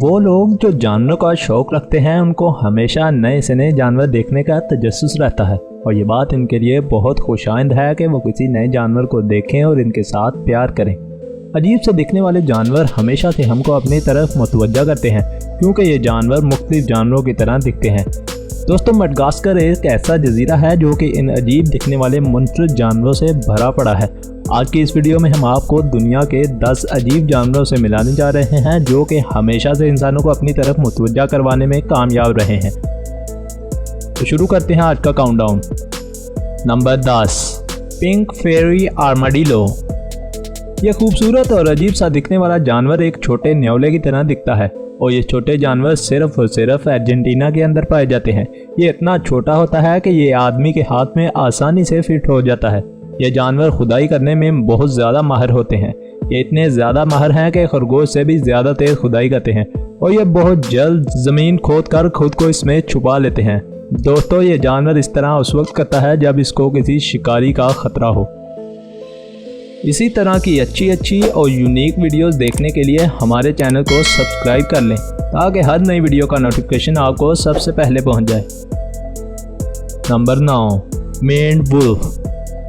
वो लोग जो जानवरों का शौक रखते हैं उनको हमेशा नए से नए जानवर देखने का तजस्सुस रहता है और ये बात इनके लिए बहुत खुशाइंद है कि वो किसी नए जानवर को देखें और इनके साथ प्यार करें। अजीब से दिखने वाले जानवर हमेशा से हमको अपनी तरफ मुतवज्जा करते हैं क्योंकि ये जानवर मुख्तलिफ जानवरों की तरह दिखते हैं। दोस्तों, मडगास्कर एक ऐसा जजीरा है जो कि इन अजीब दिखने वाले मुनफरिद जानवरों से भरा पड़ा है। आज की इस वीडियो में हम आपको दुनिया के 10 अजीब जानवरों से मिलाने जा रहे हैं जो कि हमेशा से इंसानों को अपनी तरफ मुतवज्जा करवाने में कामयाब रहे हैं। तो शुरू करते हैं आज का काउंटडाउन। नंबर 10, पिंक फेरी आर्माडिलो। यह खूबसूरत और अजीब सा दिखने वाला जानवर एक छोटे न्योले की तरह दिखता है और ये छोटे जानवर सिर्फ और सिर्फ अर्जेंटीना के अंदर पाए जाते हैं। ये इतना छोटा होता है कि ये आदमी के हाथ में आसानी से फिट हो जाता है। ये जानवर खुदाई करने में बहुत ज़्यादा माहिर होते हैं। ये इतने ज़्यादा माहिर हैं कि खरगोश से भी ज़्यादा तेज़ खुदाई करते हैं और ये बहुत जल्द ज़मीन खोद कर खुद को इसमें छुपा लेते हैं। दोस्तों, ये जानवर इस तरह उस वक्त करता है जब इसको किसी शिकारी का ख़तरा हो। इसी तरह की अच्छी और यूनिक वीडियोस देखने के लिए हमारे चैनल को सब्सक्राइब कर लें ताकि हर नई वीडियो का नोटिफिकेशन आपको सबसे पहले पहुंच जाए। Number 9, maned wolf.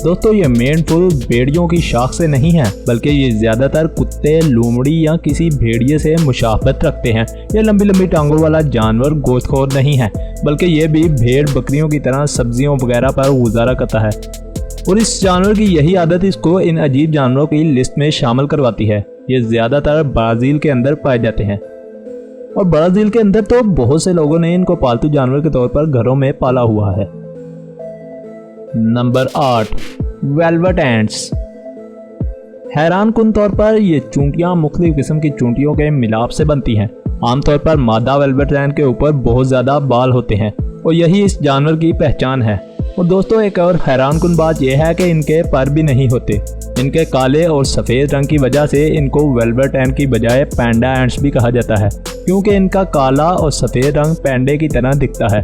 दोस्तों, ये मेन वुल्फ भेड़ियों की शाख से नहीं है बल्कि ये ज़्यादातर कुत्ते, लोमड़ी या किसी भेड़िए से मुशाबहत रखते हैं। ये लंबी लंबी टांगों वाला जानवर गोश्तखोर नहीं है बल्कि ये भी भेड़ बकरियों की तरह सब्जियों वगैरह पर गुजारा करता है और इस जानवर की यही आदत इसको इन अजीब जानवरों की लिस्ट में शामिल करवाती है। ये ज़्यादातर ब्राज़ील के अंदर पाए जाते हैं और ब्राज़ील के अंदर तो बहुत से लोगों ने इनको पालतू जानवर के तौर पर घरों में पाला हुआ है। Number 8, velvet ants. हैरान कुन तौर पर ये चूंटियाँ मुख्तलिफ किस्म की चूंटियों के मिलाप से बनती हैं। आमतौर पर मादा वेलवेट एंट के ऊपर बहुत ज़्यादा बाल होते हैं और यही इस जानवर की पहचान है। और दोस्तों, एक और हैरान कुन बात यह है कि इनके पर भी नहीं होते। इनके काले और सफ़ेद रंग की वजह से इनको वेलवेट एंट की बजाय पैंडा एंट्स भी कहा जाता है क्योंकि इनका काला और सफ़ेद रंग पैंडे की तरह दिखता है।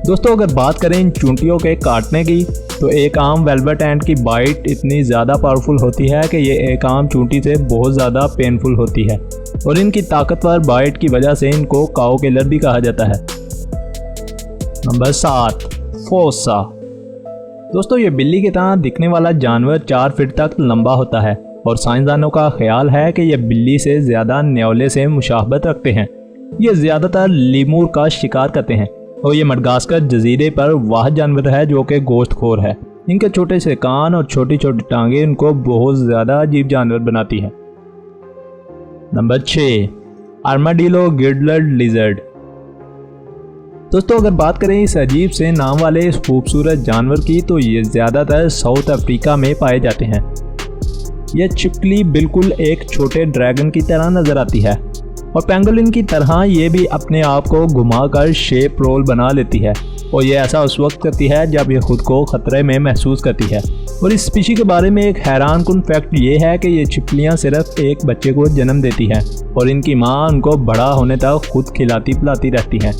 दोस्तों, अगर बात करें इन चूंटियों के काटने की तो एक आम वेलवेट एंट की बाइट इतनी ज़्यादा पावरफुल होती है कि ये एक आम चूंटी से बहुत ज़्यादा पेनफुल होती है और इनकी ताकतवर बाइट की वजह से इनको काऊ किलर भी कहा जाता है। Number 7, fossa. दोस्तों, ये बिल्ली की तरह दिखने वाला जानवर 4 फीट तक लंबा होता है और साइंसदानों का ख्याल है कि ये बिल्ली से ज़्यादा न्योले से मुशाबहत रखते हैं। ये ज़्यादातर लीमूर का शिकार करते हैं और ये मडगास्कर जजीरे पर वाह जानवर है जो कि गोश्तखोर है। इनके छोटे से कान और छोटी छोटी टांगें इनको बहुत ज़्यादा अजीब जानवर बनाती है। Number 6, armadillo girdled lizard. दोस्तों, अगर बात करें इस अजीब से नाम वाले इस खूबसूरत जानवर की तो ये ज़्यादातर साउथ अफ्रीका में पाए जाते हैं। यह छिपकली बिल्कुल एक छोटे ड्रैगन की तरह नज़र आती है और पेंगोलिन की तरह ये भी अपने आप को घुमाकर शेप रोल बना लेती है और ये ऐसा उस वक्त करती है जब ये खुद को ख़तरे में महसूस करती है। और इस स्पीशी के बारे में एक हैरान कुन फैक्ट ये है कि ये छिपकलियाँ सिर्फ एक बच्चे को जन्म देती हैं और इनकी माँ उनको बड़ा होने तक खुद खिलाती पिलाती रहती हैं।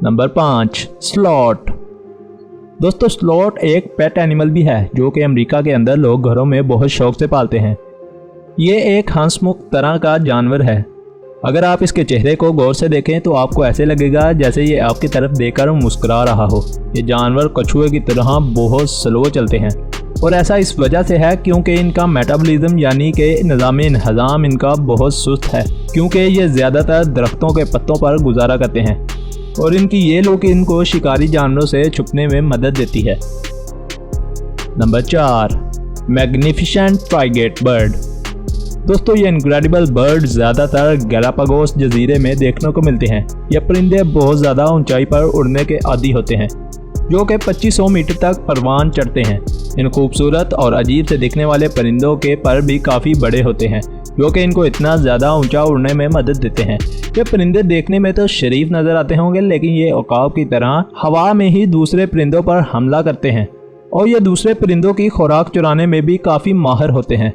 Number 5, slot. दोस्तों, स्लॉट एक पेट एनिमल भी है जो कि अमेरिका के अंदर लोग घरों में बहुत शौक से पालते हैं। ये एक हंसमुख तरह का जानवर है। अगर आप इसके चेहरे को गौर से देखें तो आपको ऐसे लगेगा जैसे ये आपकी तरफ देखकर मुस्कुरा रहा हो। ये जानवर कछुए की तरह बहुत स्लो चलते हैं और ऐसा इस वजह से है क्योंकि इनका मेटाबॉलिज्म यानी कि निज़ाम हज़ाम इनका बहुत सुस्त है क्योंकि ये ज़्यादातर दरख्तों के पत्तों पर गुजारा करते हैं और इनकी ये लुक इनको शिकारी जानवरों से छुपने में मदद देती है। Number 4, magnificent frigate bird. दोस्तों, ये इनक्रेडिबल बर्ड ज़्यादातर गैलापागोस जजीरे में देखने को मिलते हैं। ये परिंदे बहुत ज़्यादा ऊंचाई पर उड़ने के आदी होते हैं जो कि 2500 मीटर तक परवान चढ़ते हैं। इन खूबसूरत और अजीब से दिखने वाले परिंदों के पर भी काफ़ी बड़े होते हैं जो कि इनको इतना ज़्यादा ऊंचा उड़ने में मदद देते हैं। ये परिंदे देखने में तो शरीफ नज़र आते होंगे लेकिन ये औकाब की तरह हवा में ही दूसरे परिंदों पर हमला करते हैं और ये दूसरे परिंदों की खुराक चुराने में भी काफ़ी माहिर होते हैं।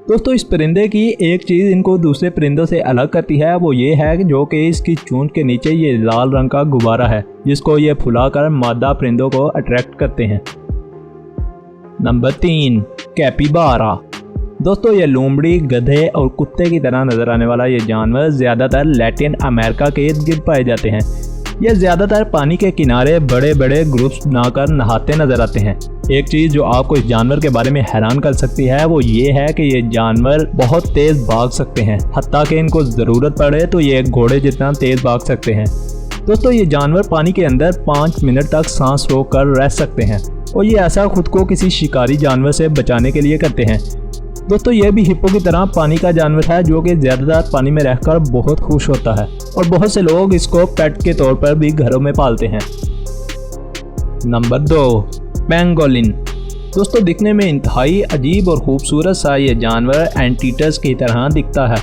दोस्तों, इस परिंदे की एक चीज़ इनको दूसरे परिंदों से अलग करती है, वो ये है कि जो कि इसकी चोंच के नीचे ये लाल रंग का गुब्बारा है जिसको ये फुलाकर मादा परिंदों को अट्रैक्ट करते हैं। Number 3, capybara. दोस्तों ये लोमड़ी, गधे और कुत्ते की तरह नजर आने वाला ये जानवर ज़्यादातर लैटिन अमेरिका के इर्द गिर्द पाए जाते हैं। ये ज़्यादातर पानी के किनारे बड़े बड़े ग्रुप्स बनाकर नहाते नजर आते हैं। एक चीज़ जो आपको इस जानवर के बारे में हैरान कर सकती है वो ये है कि ये जानवर बहुत तेज़ भाग सकते हैं, हत्ता कि इनको ज़रूरत पड़े तो ये एक घोड़े जितना तेज़ भाग सकते हैं। दोस्तों ये जानवर पानी के अंदर 5 मिनट तक सांस रोक कर रह सकते हैं और ये ऐसा खुद को किसी शिकारी जानवर से बचाने के लिए करते हैं। दोस्तों ये भी हिप्पो की तरह पानी का जानवर है जो कि ज़्यादातर पानी में रहकर बहुत खुश होता है और बहुत से लोग इसको पेट के तौर पर भी घरों में पालते हैं। Number 2, pangolin. दोस्तों दिखने में इंतहाई अजीब और खूबसूरत सा ये जानवर एंटीटस की तरह दिखता है।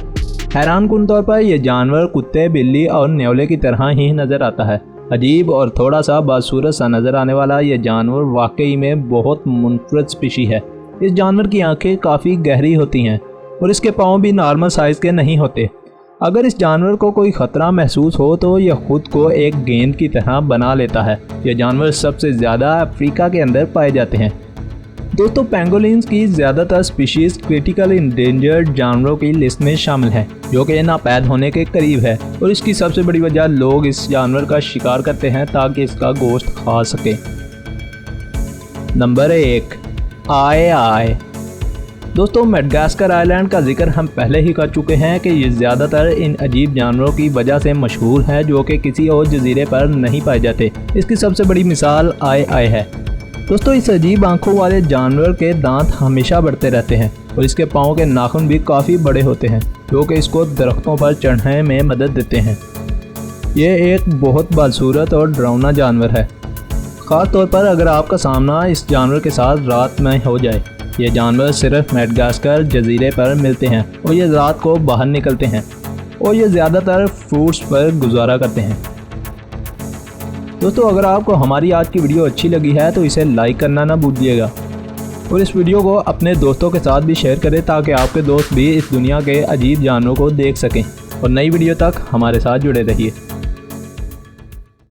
हैरानकुन तौर पर यह जानवर कुत्ते, बिल्ली और न्योले की तरह ही नज़र आता है। अजीब और थोड़ा सा बदसूरत सा नज़र आने वाला यह जानवर वाकई में बहुत मुनफरद स्पीशी है। इस जानवर की आंखें काफ़ी गहरी होती हैं और इसके पाँव भी नॉर्मल साइज़ के नहीं होते। अगर इस जानवर को कोई ख़तरा महसूस हो तो यह खुद को एक गेंद की तरह बना लेता है। यह जानवर सबसे ज़्यादा अफ्रीका के अंदर पाए जाते हैं। दोस्तों पेंगोलिन्स की ज़्यादातर स्पीशीज़ क्रिटिकल इंडेंजर्ड जानवरों की लिस्ट में शामिल है जो कि नापैद होने के करीब है और इसकी सबसे बड़ी वजह लोग इस जानवर का शिकार करते हैं ताकि इसका गोश्त खा सके। नंबर 1, आए। दोस्तों मेडागास्कर आइलैंड का जिक्र हम पहले ही कर चुके हैं कि ये ज़्यादातर इन अजीब जानवरों की वजह से मशहूर है जो कि किसी और जजीरे पर नहीं पाए जाते। इसकी सबसे बड़ी मिसाल आए है। दोस्तों इस अजीब आंखों वाले जानवर के दांत हमेशा बढ़ते रहते हैं और इसके पाँव के नाखून भी काफ़ी बड़े होते हैं जो कि इसको दरख्तों पर चढ़ने में मदद देते हैं। ये एक बहुत बदसूरत और डरावना जानवर है, ख़ास तौर पर अगर आपका सामना इस जानवर के साथ रात में हो जाए। ये जानवर सिर्फ मेडागास्कर जजीरे पर मिलते हैं और ये रात को बाहर निकलते हैं और ये ज़्यादातर फ्रूट्स पर गुजारा करते हैं। दोस्तों अगर आपको हमारी आज की वीडियो अच्छी लगी है तो इसे लाइक करना ना भूलिएगा और इस वीडियो को अपने दोस्तों के साथ भी शेयर करें ताकि आपके दोस्त भी इस दुनिया के अजीब जानवरों को देख सकें और नई वीडियो तक हमारे साथ जुड़े रहिए।